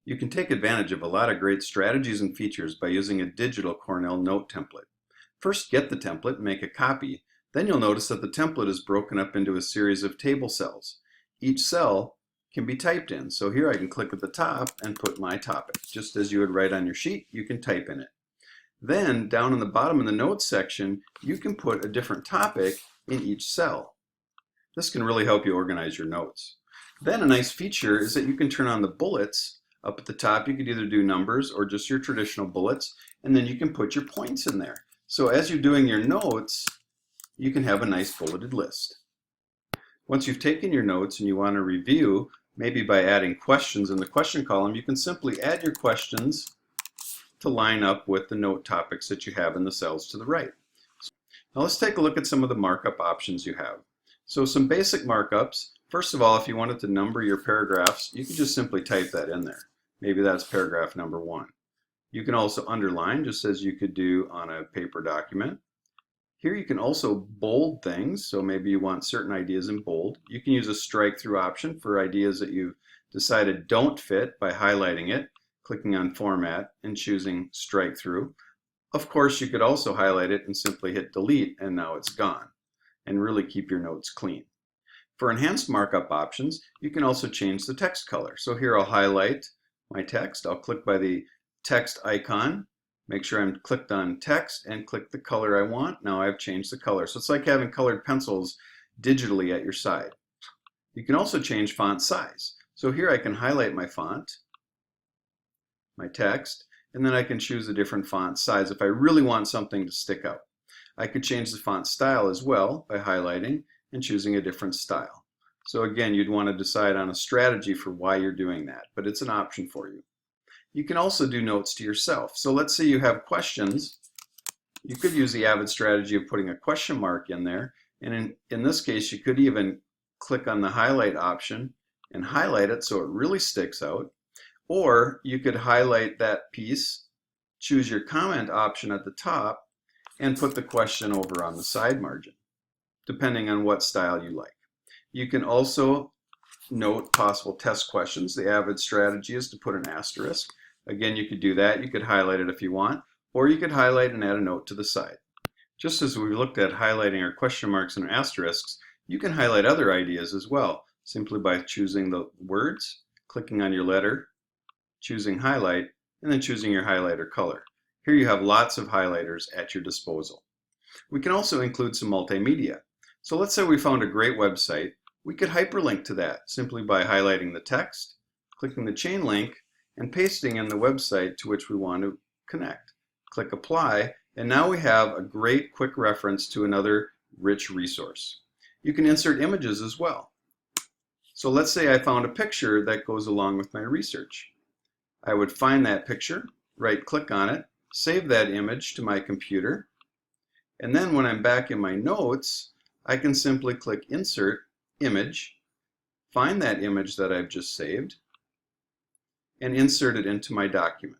You can take advantage of a lot of great strategies and features by using a digital Cornell note template. First, get the template and make a copy. Then you'll notice that the template is broken up into a series of table cells. Each cell can be typed in. So here I can click at the top and put my topic. Just as you would write on your sheet, you can type in it. Then down in the bottom of the notes section, you can put a different topic in each cell. This can really help you organize your notes. Then a nice feature is that you can turn on the bullets up at the top. You could either do numbers or just your traditional bullets, and then you can put your points in there. So as you're doing your notes, you can have a nice bulleted list. Once you've taken your notes and you want to review, maybe by adding questions in the question column, you can simply add your questions to line up with the note topics that you have in the cells to the right. Now let's take a look at some of the markup options you have. So some basic markups. First of all, if you wanted to number your paragraphs, you can just simply type that in there. Maybe that's paragraph number 1. You can also underline, just as you could do on a paper document. Here you can also bold things, so maybe you want certain ideas in bold. You can use a strike through option for ideas that you've decided don't fit by highlighting it, clicking on Format, and choosing Strike Through. Of course, you could also highlight it and simply hit Delete, and now it's gone, and really keep your notes clean. For enhanced markup options, you can also change the text color. So here I'll highlight my text. I'll click by the text icon, make sure I'm clicked on text, and click the color I want. Now I've changed the color. So it's like having colored pencils digitally at your side. You can also change font size. So here I can highlight my font, my text, and then I can choose a different font size if I really want something to stick out. I could change the font style as well by highlighting and choosing a different style. So again, you'd want to decide on a strategy for why you're doing that, but it's an option for you. You can also do notes to yourself. So let's say you have questions. You could use the avid strategy of putting a question mark in there, and in this case you could even click on the highlight option and highlight it so it really sticks out. Or you could highlight that piece, choose your comment option at the top, and put the question over on the side margin, depending on what style you like. You can also note possible test questions. The avid strategy is to put an asterisk. Again, you could do that. You could highlight it if you want, or you could highlight and add a note to the side. Just as we looked at highlighting our question marks and asterisks, you can highlight other ideas as well, simply by choosing the words, clicking on your letter, choosing highlight, and then choosing your highlighter color. Here you have lots of highlighters at your disposal. We can also include some multimedia. So let's say we found a great website. We could hyperlink to that simply by highlighting the text, clicking the chain link, and pasting in the website to which we want to connect. Click Apply, and now we have a great quick reference to another rich resource. You can insert images as well. So let's say I found a picture that goes along with my research. I would find that picture, right-click on it, save that image to my computer, and then when I'm back in my notes, I can simply click Insert, Image, find that image that I've just saved, and insert it into my document.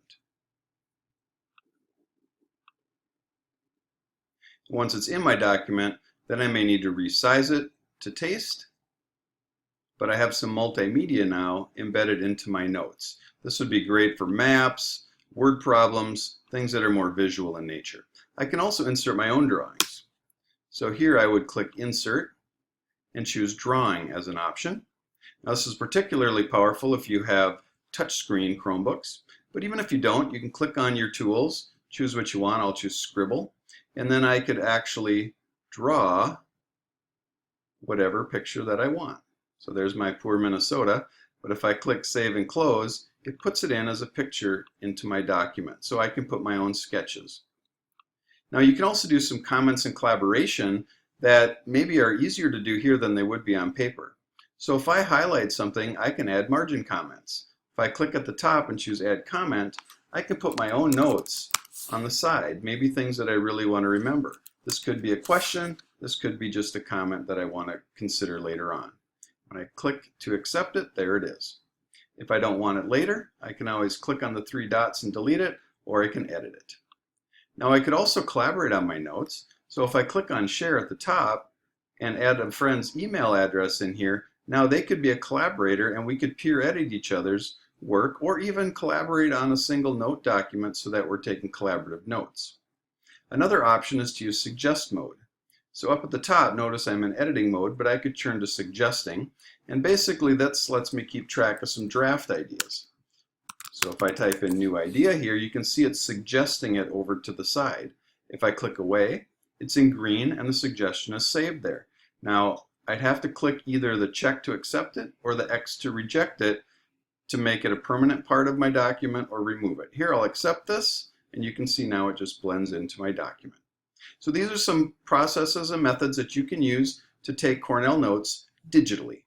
Once it's in my document, then I may need to resize it to taste, but I have some multimedia now embedded into my notes. This would be great for maps, word problems, things that are more visual in nature. I can also insert my own drawings. So here I would click Insert and choose Drawing as an option. Now this is particularly powerful if you have touchscreen Chromebooks, but even if you don't, you can click on your tools, choose what you want. I'll choose Scribble, and then I could actually draw whatever picture that I want. So there's my poor Minnesota, but if I click Save and Close, it puts it in as a picture into my document, so I can put my own sketches. Now you can also do some comments and collaboration that maybe are easier to do here than they would be on paper. So if I highlight something, I can add margin comments. If I click at the top and choose Add Comment, I can put my own notes on the side, maybe things that I really want to remember. This could be a question, this could be just a comment that I want to consider later on. When I click to accept it, there it is. If I don't want it later, I can always click on the 3 dots and delete it, or I can edit it. Now I could also collaborate on my notes. So if I click on Share at the top and add a friend's email address in here, now they could be a collaborator and we could peer edit each other's work, or even collaborate on a single note document so that we're taking collaborative notes. Another option is to use suggest mode. So up at the top, notice I'm in editing mode, but I could turn to suggesting, and basically that lets me keep track of some draft ideas. So if I type in new idea here, you can see it's suggesting it over to the side. If I click away, it's in green and the suggestion is saved there. Now, I'd have to click either the check to accept it or the X to reject it to make it a permanent part of my document or remove it. Here, I'll accept this, and you can see now it just blends into my document. So these are some processes and methods that you can use to take Cornell notes digitally.